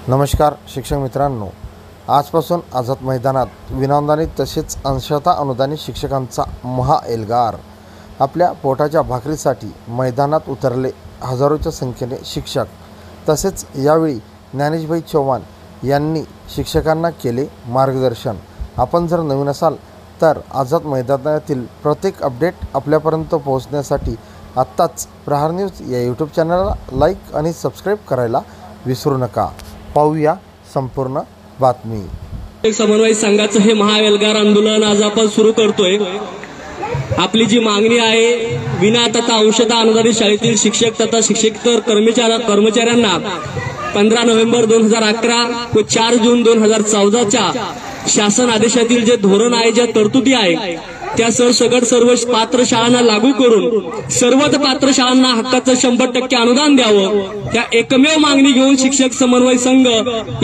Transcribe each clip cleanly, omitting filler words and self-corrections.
नमस्कार शिक्षक मित्रांनो, आजपासून आझाद मैदानात विनाअनुदानित तसेच अंशतः अनुदानित शिक्षकांचा महाएल्गार। आपल्या पोटाच्या भाकरीसाठी मैदानात उतरले हजारोच्या संख्येने शिक्षक। तसेच यावेळी ज्ञानेशभाई चव्हाण यांनी शिक्षकांना केले मार्गदर्शन। आपण जर नवीन असाल तर आझाद मैदानातील प्रत्येक अपडेट आपल्यापर्यंत पोहोचण्यासाठी आत्ताच प्रहार न्यूज या यूट्यूब चॅनलला लाईक आणि सबस्क्राईब करायला विसरू नका। पाहूया संपूर्ण बातमी। समन्वय संघाचं हे महाएल्गार आंदोलन आज आपण सुरू करतोय। आपली जी मागणी आहे विना तथा अंशतः अनुदानित शाळेतील शिक्षक तथा शिक्षकेतर कर्मचाऱ्यांना 15 नोव्हेंबर 2011 व 4 जून 2014च्या शासन आदेशातील जे धोरण आहे, ज्या तरतुदी आहे त्या सरसकट सर्व पात्र शाळांना लागू करून सर्व पात्र शाळांना हक्काचं 100% अनुदान द्यावं, त्या एकमेव मागणी घेऊन शिक्षक समन्वय संघ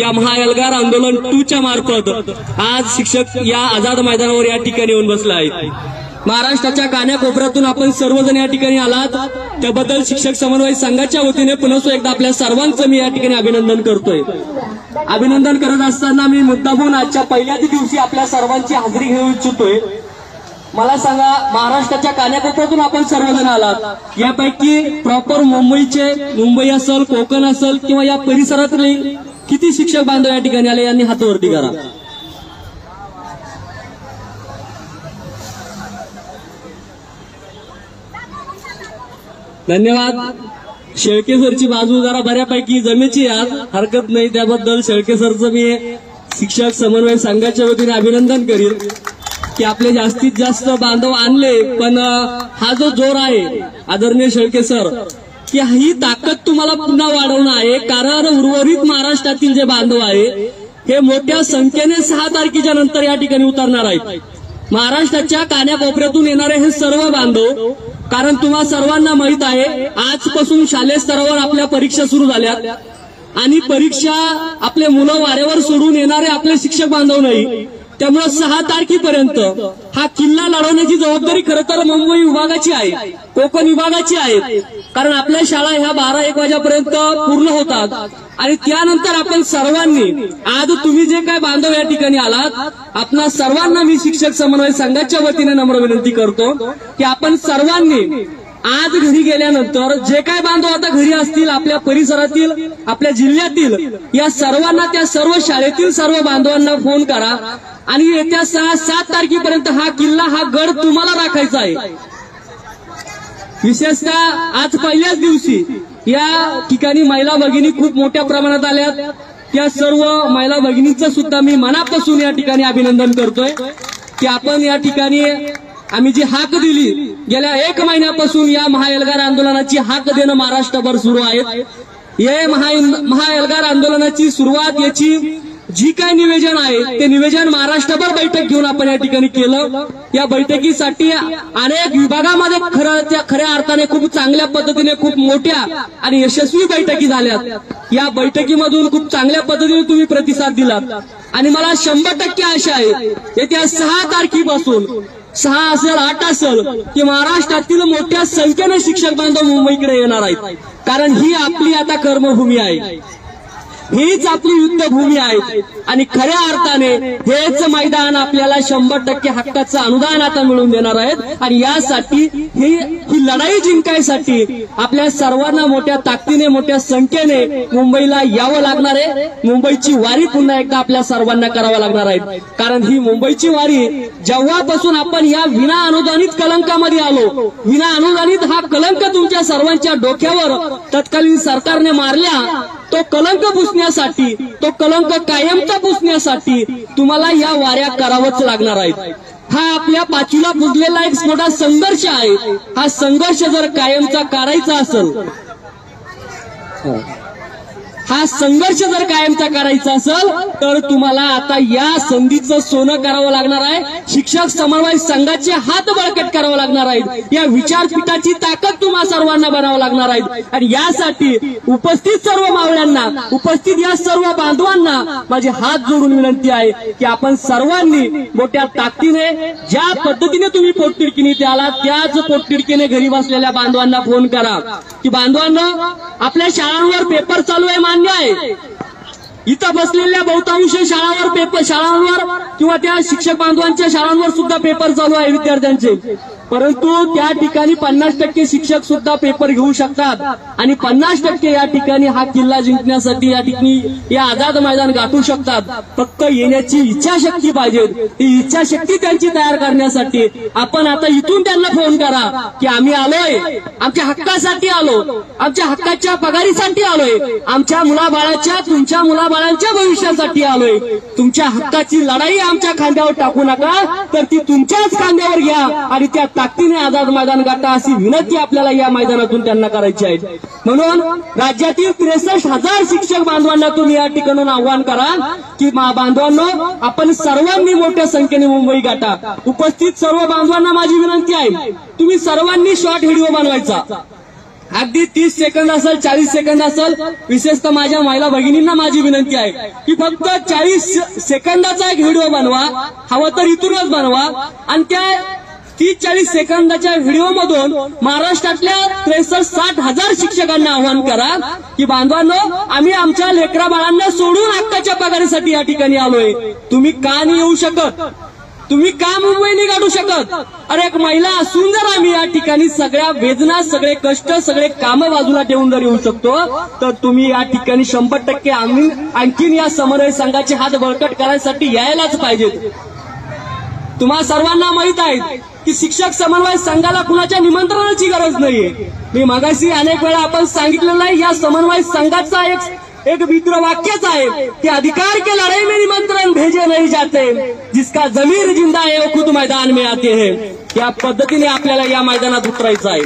या महाएल्गार आंदोलन 2 च्या मार्फत आज शिक्षक या आझाद मैदानावर या ठिकाणी येऊन बसले आहेत। महाराष्ट्राच्या कानाकोपऱ्यातून आपण सर्वजण या ठिकाणी आलात, त्याबद्दल शिक्षक समन्वय संघाच्या वतीने पुन्हा एकदा आपल्या सर्वांचं मी या ठिकाणी अभिनंदन करतोय। अभिनंदन करत असताना मी मुद्दामून आजच्या पहिल्याच दिवशी आपल्या सर्वांची हाजरी घेऊ इच्छितोय। मला सांगा, महाराष्ट्राच्या कानाकोपऱ्यातून आपण सर्वजण आलात, यापैकी प्रॉपर मुंबई असेल, कोकण असेल किंवा या परिसरातले किती शिक्षक बांधव या ठिकाणी आले यांनी हात वरती करा। धन्यवाद। शेळके सरची बाजू जरा बऱ्यापैकी जमेची आज हरकत नाही, त्याबद्दल शेळके सरचं मी शिक्षक समन्वय संघाच्या वतीने अभिनंदन करीन की आपले जास्तीत जास्त बांधव आणले। पण हा जो जोर आहे आदरणीय शेळके सर, की ही ताकद तुम्हाला पुन्हा वाढवणं आहे, कारण उर्वरित महाराष्ट्रातील जे बांधव आहे हे मोठ्या संख्येने 6 तारखेच्या नंतर या ठिकाणी उतरणार आहेत। महाराष्ट्राच्या कानाकोपऱ्यातून येणारे हे सर्व बांधव, कारण तुम्हा सर्वांना माहित आहे आजपासून शालेय स्तरावर आपल्या परीक्षा सुरू झाल्यात आणि परीक्षा आपले मुलं वाऱ्यावर सोडून येणारे आपले शिक्षक बांधव नाही, त्यामुळे 6 तारखेपर्यंत हा किल्ला लढवण्याची जबाबदारी खरं तर मुंबई विभागाची आहे, कोकण विभागाची आहे, कारण आपल्या शाळा ह्या 12-1 वाजेपर्यंत पूर्ण होतात आणि त्यानंतर आपण सर्वांनी आज तुम्ही जे काय बांधव या ठिकाणी आलात, आपणा सर्वांना मी शिक्षक समन्वय संघाच्या वतीने नम्र विनंती करतो की आपण सर्वांनी आज घरी गेल्यानंतर जे काय बांधव आता घरी असतील आपल्या परिसरातील, आपल्या जिल्ह्यातील, या सर्वांना त्या सर्व शाळेतील सर्व बांधवांना फोन करा आणि येत्या 6-7 तारखेपर्यंत हा किल्ला, हा गड तुम्हाला राखायचा आहे। विशेषतः आज पहिल्याच दिवशी या ठिकाणी महिला भगिनी खूप मोठ्या प्रमाणात आल्यात, त्या सर्व महिला भगिनींचं सुद्धा मी मनापासून या ठिकाणी अभिनंदन करतोय की आपण या ठिकाणी आम्ही जी हाक दिली गेल्या 1 महिन्यापासून या महाएल्गार आंदोलनाची हाक देणं महाराष्ट्रभर सुरू आहे। हे महाएल्गार आंदोलनाची सुरुवात, याची जी काय निवेदन आहे ते निवेदन महाराष्ट्रभर बैठक घेऊन आपण या ठिकाणी केलं। या बैठकीसाठी अनेक विभागामध्ये खऱ्या अर्थाने खूप चांगल्या पद्धतीने खूप मोठ्या आणि यशस्वी बैठकी झाल्यात। या बैठकीमधून खूप चांगल्या पद्धतीने तुम्ही प्रतिसाद दिलात आणि मला 100% आशा आहे येत्या 6 तारखेपासून 6 असेल 8 असेल की महाराष्ट्रातील मोठ्या संख्येने शिक्षक बांधव मुंबईकडे येणार आहेत, कारण ही आपली आता कर्मभूमी आहे, हीच आपली युद्धभूमी आहे आणि खऱ्या अर्थाने हेच मैदान आपल्याला 100% हक्काचं अनुदान आता मिळवून देणार आहेत आणि यासाठी ही लढाई जिंकायसाठी आपल्या सर्वांना मोठ्या ताकदीने, मोठ्या संख्येने मुंबईला यावं लागणार आहे। मुंबईची वारी पुन्हा एकदा आपल्या सर्वांना करावं लागणार आहे, कारण ही मुंबईची वारी जेव्हापासून आपण या विना अनुदानित कलंकामध्ये आलो, विना अनुदानित हा कलंक तुमच्या सर्वांच्या डोक्यावर तत्कालीन सरकारने मारल्या, तो कलंक पुसण्यासाठी, तो कलंक कायमचा पुसण्यासाठी तुम्हाला या वाऱ्या करावंच लागणार आहेत। हा आपल्या पाचवीला पुजलेला एक मोठा संघर्ष आहे, हा संघर्ष जर कायमचा काढायचा असेल, हा संघर्ष जर कायमचा करायचा असेल तर तुम्हाला आता या संधीचं सोनं करावं लागणार आहे। शिक्षक समन्वय संघाचे हात बळकट करावं लागणार आहेत, या विचारपीठाची ताकद तुम्हा सर्वांना बनावं लागणार आहे आणि यासाठी उपस्थित सर्व मावळ्यांना, उपस्थित या सर्व बांधवांना माझे हात जोडून विनंती आहे की आपण सर्वांनी मोठ्या ताकदीने, ज्या पद्धतीने तुम्ही पोटतिडकीने इथे आलात त्याच पोटतिडकीने घरी बसलेल्या बांधवांना फोन करा की बांधवांना आपल्या शाळांवर पेपर चालू आहे, मान्य आहे, इथं बसलेल्या बहुतांश शाळांवर किंवा त्या शिक्षक बांधवांच्या शाळांवर सुद्धा पेपर चालू आहे विद्यार्थ्यांचे, परंतु त्या ठिकाणी 50% शिक्षक सुद्धा पेपर घेऊ शकतात आणि 50% या ठिकाणी हा किल्ला जिंकण्यासाठी या ठिकाणी या आझाद मैदान गाठू शकतात. फक्त येण्याची इच्छाशक्ती पाहिजे. ती इच्छाशक्ती त्यांची तयार करण्यासाठी आपण आता इथून त्यांना फोन करा की आम्ही आलोय, आमच्या हक्कासाठी आलो, आमच्या हक्काच्या पगारीसाठी आलोय, आमच्या मुलाबाळाच्या तुमच्या मुलाबाळांच्या भविष्यासाठी आलोय. तुमच्या हक्काची लढाई आमच्या खांद्यावर टाकू नका, तर ती तुमच्याच खांद्यावर घ्या आणि त्या ताकदीने आझाद मैदान गाठा अशी विनंती आपल्याला या मैदानातून त्यांना करायची आहे. म्हणून राज्यातील 63,000 शिक्षक बांधवांना तुम्ही या ठिकाणून आव्हान करा की बांधवांनो, आपण सर्वांनी मोठ्या संख्येने मुंबई गाठा. उपस्थित सर्व बांधवांना माझी विनंती आहे, तुम्ही सर्वांनी शॉर्ट व्हिडिओ बनवायचा. अगदी 30 सेकंद असेल, 40 सेकंद असेल. विशेषतः माझ्या महिला भगिनींना माझी विनंती आहे की फक्त 40 सेकंदाचा एक व्हिडिओ बनवा, हवं तर इथूनच बनवा आणि त्या 30-40 सेकंदाच्या व्हिडिओमधून महाराष्ट्रातल्या 63,000 शिक्षकांना आवाहन करा की बांधवांनो, आम्ही आमच्या लेकरा बाळांना सोडून हक्काच्या पगारीसाठी या ठिकाणी आलोय. तुम्ही का नाही येऊ शकत? तुम्ही का मुंबई नाही गाठू शकत? अरे एक महिला असून जर आम्ही या ठिकाणी सगळ्या वेदना, सगळे कष्ट, सगळे कामं बाजूला ठेवून जर येऊ शकतो, तर तुम्ही या ठिकाणी 100% आणखीन या समन्वय संघाचे हात बळकट करायसाठी यायलाच पाहिजेत. तुम्हा सर्वांना माहित आहे की शिक्षक समन्वय संघाला कुणाच्या निमंत्रणाची गरज नाहीये. मी मगाशी अनेक वेळा आपण सांगितलेलं आहे, या समन्वय संघाचा एक मित्र वाक्यच आहे की अधिकार के लड़ाई में निमंत्रण भेजे नहीं जाते, जिसका जमीर जिंदा है वो खुद मैदान में आते हैं. या पद्धतीने आपल्याला या मैदानात उतरायचं आहे.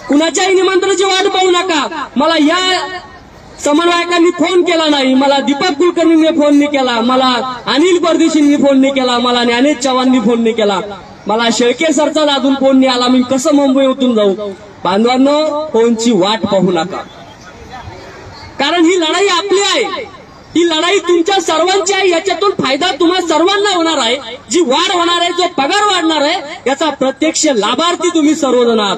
कुणाच्याही निमंत्रणाची वाट पाहू नका. मला या समन्वयकांनी फोन केला नाही, मला दीपक कुलकर्णींनी फोन नाही केला, मला अनिल परदेशींनी फोन नाही केला, मला ज्ञानेश चव्हाणनी फोन नाही केला, मला शेळके सरचा अजून फोन नाही आला. मी कसं मुंबई उतरून जाऊ? बांधवांनो, फोनची वाट पाहू नका, कारण ही लढाई आपली आहे, ही लढाई तुमच्या सर्वांची आहे. याच्यातून फायदा तुम्हा सर्वांना होणार आहे. जी वाढ होणार आहे, जो पगार वाढणार आहे, याचा प्रत्यक्ष लाभार्थी तुम्ही सर्वजण आहात.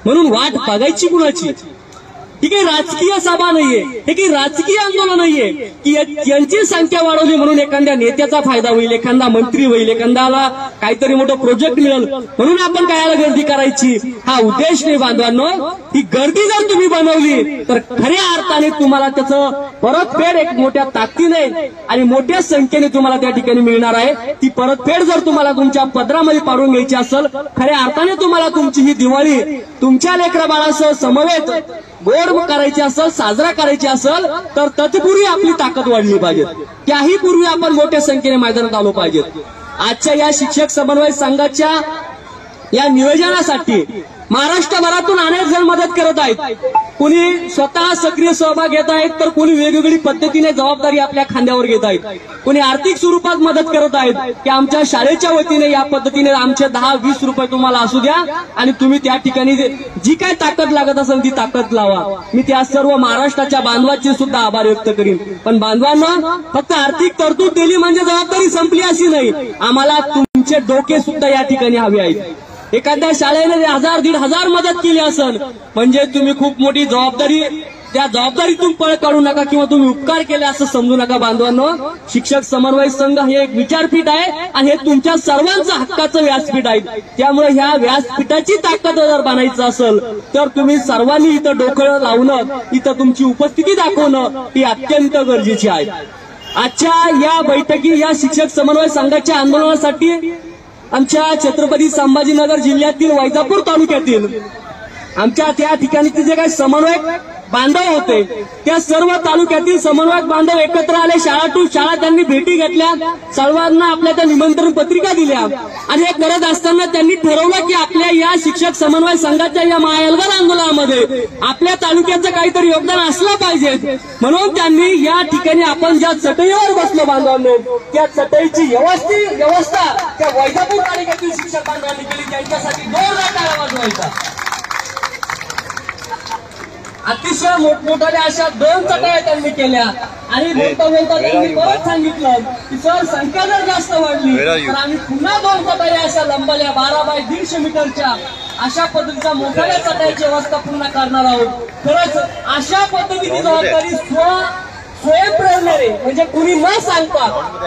म्हणून वाट बघायची कुणाची? ही काही राजकीय सभा नाहीये, हे काही राजकीय आंदोलन नाहीये की यांची संख्या वाढवली म्हणून एखाद्या नेत्याचा फायदा होईल, एखादा मंत्री होईल, एखाद्याला काहीतरी मोठं प्रोजेक्ट मिळेल म्हणून आपण कायला गर्दी करायची, हा उद्देश नाही. बांधवांनो, ही गर्दी जर तुम्ही बनवली तर खऱ्या अर्थाने तुम्हाला त्याचं परतफेड एक मोठ्या ताकदीने आणि मोठ्या संख्येने तुम्हाला त्या ठिकाणी मिळणार आहे. ती परतफेड जर तुम्हाला तुमच्या पदरामध्ये पाडून घ्यायची असेल, खऱ्या अर्थाने तुम्हाला तुमची ही दिवाळी तुमच्या लेकरा बाळासह समवेत गोड करायची असेल, साजरा करायची असेल, तर तत्पूर्वी आपली ताकद वाढली पाहिजे. त्याही पूर्वी आपण मोठ्या संख्येने मैदानात आलो पाहिजे. आजच्या या शिक्षक समन्वय संघाच्या या नियोजनासाठी महाराष्ट्रभरातून अनेक जण मदत करत आहेत. कोणी स्वतः सक्रिय सहभाग घेत आहेत, तर कोणी वेगवेगळी पद्धतीने जबाबदारी आपल्या खांद्यावर घेत आहेत. कोणी आर्थिक स्वरूपात मदत करत आहेत की आमच्या शाळेच्या वतीने या पद्धतीने आमचे 10-20 रुपये तुम्हाला असू द्या आणि तुम्ही त्या ठिकाणी जी काय ताकद लागत असेल ती ताकद लावा. मी त्या सर्व महाराष्ट्राच्या बांधवांचे सुद्धा आभार व्यक्त करीन. पण बांधवांना फक्त आर्थिक तरतूद दिली म्हणजे जबाबदारी संपली अशी नाही. आम्हाला तुमचे डोके सुद्धा या ठिकाणी हवे आहेत. एखाद्या शाळेने 1000-1500 मदत केली असेल म्हणजे तुम्ही खूप मोठी जबाबदारी, त्या जबाबदारीतून पळ काढू नका किंवा तुम्ही उपकार केले असं समजू नका. बांधवांनो, शिक्षक समन्वय संघ हे एक विचारपीठ आहे आणि हे तुमच्या सर्वांचं हक्काचं व्यासपीठ आहे. त्यामुळे ह्या व्यासपीठाची ताकद जर बनायचं असेल तर तुम्ही सर्वांनी इथं डोकं लावणं, इथं तुमची उपस्थिती दाखवणं ही अत्यंत गरजेची आहे. आजच्या या बैठकी, या शिक्षक समन्वय संघाच्या आंदोलनासाठी आमच्या छत्रपती संभाजीनगर जिल्ह्यातील वैजापूर तालुक्यातील आमच्या त्या ठिकाणचे जे काही समन्वयक बांधव होते, त्या सर्व तालुक्यातील समन्वयक बांधव एकत्र आले. शाळा टू शाळा त्यांनी भेटी घेतल्या, सर्वांना आपल्या त्या निमंत्रण पत्रिका दिल्या आणि हे करत असताना त्यांनी ठरवलं की आपल्या या शिक्षक समन्वय संघाच्या या महाएल्गार आंदोलनामध्ये आपल्या तालुक्याचं काहीतरी योगदान असलं पाहिजे. म्हणून त्यांनी या ठिकाणी आपण ज्या चटईवर बसलो बांधवांनो, त्या चटईची व्यवस्था त्या वैजापूर तालुक्यातील शिक्षक बांधवांनी केली. त्यांच्यासाठी जोरदार टाळ्या वाजवायचा. अतिशय मोठमोठ्या अशा 2 चटया त्यांनी केल्या आणि बोलता त्यांनी परत सांगितलं की सर, संख्या जर जास्त वाढली तर आम्ही पुन्हा 2 चटया अशा लंबल्या 12 बाय 150 मीटरच्या अशा पद्धतीच्या मोठ्या चटयाची व्यवस्था पुन्हा करणार आहोत. खरंच अशा पद्धतीची जबाबदारी स्वयंप्रेरणेने सांगितल्याने म्हणजे कुणी न सांगता,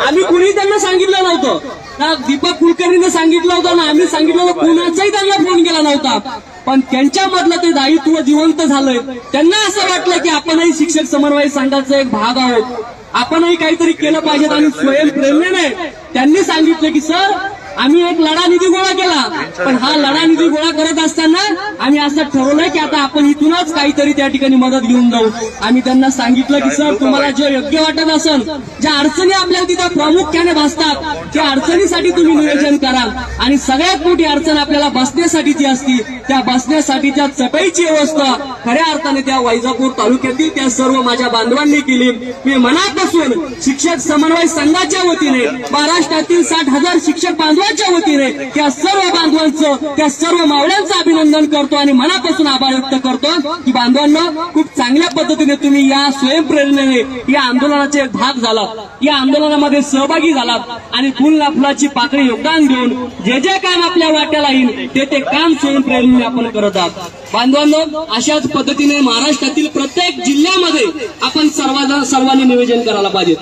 आम्ही कुणी त्यांना सांगितलं नव्हतं ना, दीपक कुलकर्णीने सांगितलं होतं ना आम्ही सांगितलं होतं, कुणाचाही त्यांना फोन केला नव्हता, पण त्यांच्यामधलं ते दायित्व जिवंत झालंय. त्यांना असं वाटलं की आपणही शिक्षक समन्वय संघाचा एक भाग आहोत, आपणही काहीतरी केलं पाहिजे. आणि स्वयंप्रेरणेने त्यांनी सांगितलं की सर आम्ही एक लढा निधी गोळा केला, पण हा लढा निधी गोळा करत असताना आम्ही असं ठरवलंय की आता आपण इथूनच काहीतरी त्या ठिकाणी मदत घेऊन जाऊ. आम्ही त्यांना सांगितलं की सर तुम्हाला जे योग्य वाटत असेल, ज्या अडचणी आपल्याला तिथं प्रामुख्याने भासतात त्या अडचणीसाठी तुम्ही नियोजन करा. आणि सगळ्यात मोठी अडचण आपल्याला बसण्यासाठीची असती, त्या बसण्यासाठीच्या चटईची व्यवस्था खऱ्या अर्थाने त्या वैजापूर तालुक्यातील त्या सर्व माझ्या बांधवांनी केली. मी मनापासून शिक्षक समन्वय संघाच्या वतीने महाराष्ट्रातील 60,000 शिक्षक बांधवांच्या वतीने त्या सर्व बांधवांचं, त्या सर्व मावळ्यांचं अभिनंदन करतो आणि मनापासून आभार व्यक्त करतो की बांधवांनो खूप चांगल्या पद्धतीने तुम्ही या स्वयंप्रेरणेने या आंदोलनाचे भाग झालात, या आंदोलनामध्ये सहभागी झालात आणि फुलला फुलाची पाकळी योगदान देऊन जे जे काम आपल्या वाट्याला येईल ते काम स्वयंप्रेरणेने आपण करत आहात. बांधवांनो अशाच पद्धतीने महाराष्ट्रातील प्रत्येक जिल्ह्यामध्ये आपण सर्वांनी नियोजन करायला पाहिजे,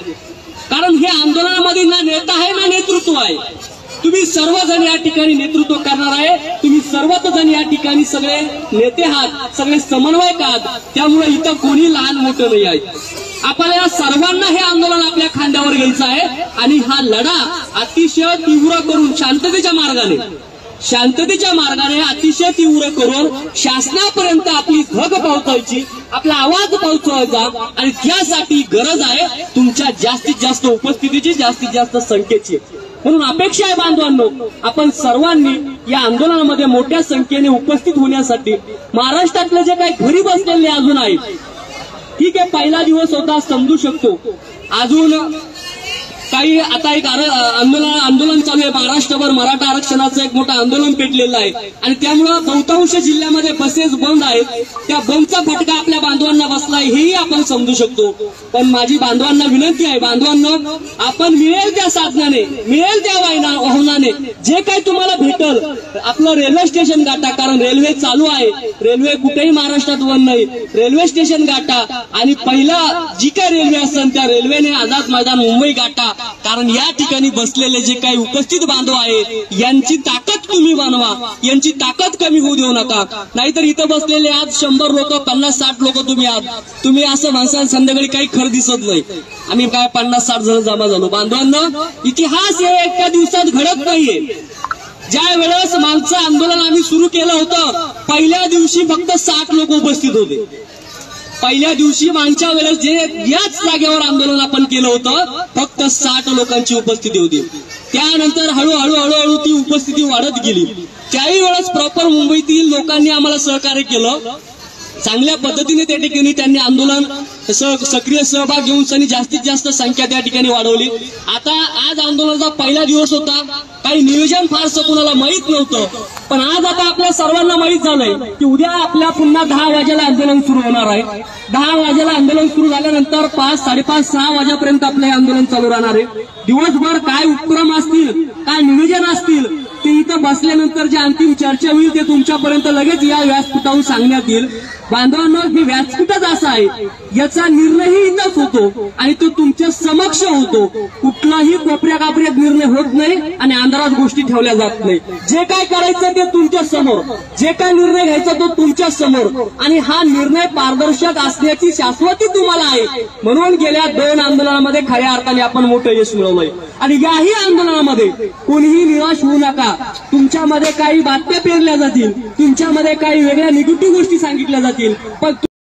कारण हे आंदोलनामध्ये ना नेता आहे ना नेतृत्व आहे. तुम्ही सर्वजण या ठिकाणी नेतृत्व करणार आहे, तुम्ही सर्वजण या ठिकाणी सगळे नेते आहात, सगळे समन्वयक आहात, त्यामुळे इथं कोणी लहान मोठं नाही आहे. आपल्याला सर्वांना हे आंदोलन आपल्या खांद्यावर घ्यायचं आहे आणि हा लढा अतिशय तीव्र करून शांततेच्या मार्गाने अतिशय तीव्र करून शासनापर्यंत आपली झग पोहोचायची, आपला आवाज पोहोचवायचा. आणि त्यासाठी गरज आहे तुमच्या जास्तीत जास्त उपस्थितीची, जास्तीत जास्त संख्येची. म्हणून अपेक्षा आहे बांधवांनो आपण सर्वांनी या आंदोलनामध्ये मोठ्या संख्येने उपस्थित होण्यासाठी, महाराष्ट्रातले जे काही घरी बसलेले अजून आहेत, ठीक आहे पहिला दिवस होता समजू शकतो, अजून काही आता एक आंदोलन चालू आहे महाराष्ट्रभर, मराठा आरक्षणाचं एक मोठं आंदोलन पेटलेलं आहे आणि त्यामुळं बहुतांश जिल्ह्यामध्ये बसेस बंद आहेत. त्या बंदचा फटका आपल्या बांधवांना बसलाय हेही आपण समजू शकतो. पण माझी बांधवांना विनंती आहे, बांधवांनो आपण मिळेल त्या साधनाने, मिळेल त्या वाहनाने जे काही तुम्हाला भेटल, आपलं रेल्वे स्टेशन गाठा, कारण रेल्वे चालू आहे, रेल्वे कुठेही महाराष्ट्रात बंद नाही, रेल्वे स्टेशन गाठा आणि पहिला जी काही रेल्वे असेल त्या रेल्वेने आझाद मैदान मुंबई गाठा. कारण या ठिकाणी बसलेले जे काही उपस्थित बांधव आहेत यांची ताकद तुम्ही बनवा, यांची ताकद कमी होऊ देऊ नका. नाहीतर इथं बसलेले आज 100 लोक 50-60 लोक तुम्ही आहात, तुम्ही असं माणसाला संध्याकाळी काही खरं दिसत नाही, आम्ही काय 50-60 जण जमा झालो. बांधवांनो इतिहास हे एका दिवसात घडत नाहीये. ज्या वेळेस मागचं आंदोलन आम्ही सुरू केलं होतं पहिल्या दिवशी फक्त 60 लोक उपस्थित होते. पहिल्या दिवशी मागच्या वेळेस जे याच जागेवर आंदोलन आपण केलं होतं फक्त 60 लोकांची उपस्थिती होती. त्यानंतर हळूहळू ती उपस्थिती वाढत गेली. त्याही वेळेस प्रॉपर मुंबईतील लोकांनी आम्हाला सहकार्य केलं, चांगल्या पद्धतीने त्या ठिकाणी त्यांनी आंदोलन सक्रिय सहभाग घेऊन जास्तीत जास्त संख्या त्या ठिकाणी वाढवली. आता आज आंदोलनाचा पहिला दिवस होता, काही नियोजन फारसं कुणाला माहीत नव्हतं, पण आज आता आपल्या सर्वांना माहीत झालंय की उद्या आपल्या पुन्हा 10 वाजेला आंदोलन सुरू होणार आहे. 10 वाजेला आंदोलन सुरू झाल्यानंतर 5, 5:30, 6 वाजेपर्यंत आपलं हे आंदोलन चालू राहणार आहे. दिवसभर काय उपक्रम असतील, काय नियोजन असतील ते इथं बसल्यानंतर जे अंतिम चर्चा होईल ते तुमच्यापर्यंत लगेच या व्यासपीठावर सांगण्यात येईल. बांधवांनो हे व्यासपीठच असं आहे, याचा निर्णयही इथंच होतो आणि तो तुमच्या समक्ष होतो. कुठलाही कोपऱ्या कापऱ्यात निर्णय होत नाही आणि अंधारात गोष्टी ठेवल्या जात नाही. जे काय करायचं ते तुमच्या समोर, जे काय निर्णय घ्यायचा तो तुमच्या समोर आणि हा निर्णय पारदर्शक असण्याची शाश्वती तुम्हाला आहे. म्हणून गेल्या 2 आंदोलनामध्ये खऱ्या अर्थाने आपण मोठं यश मिळवलंय आणि याही आंदोलनामध्ये कोणीही निराश होऊ नका. तुमच्यामध्ये काही बातम्या पेरल्या जातील, तुमच्यामध्ये काही वेगळ्या निगेटिव्ह गोष्टी सांगितल्या जातील, पण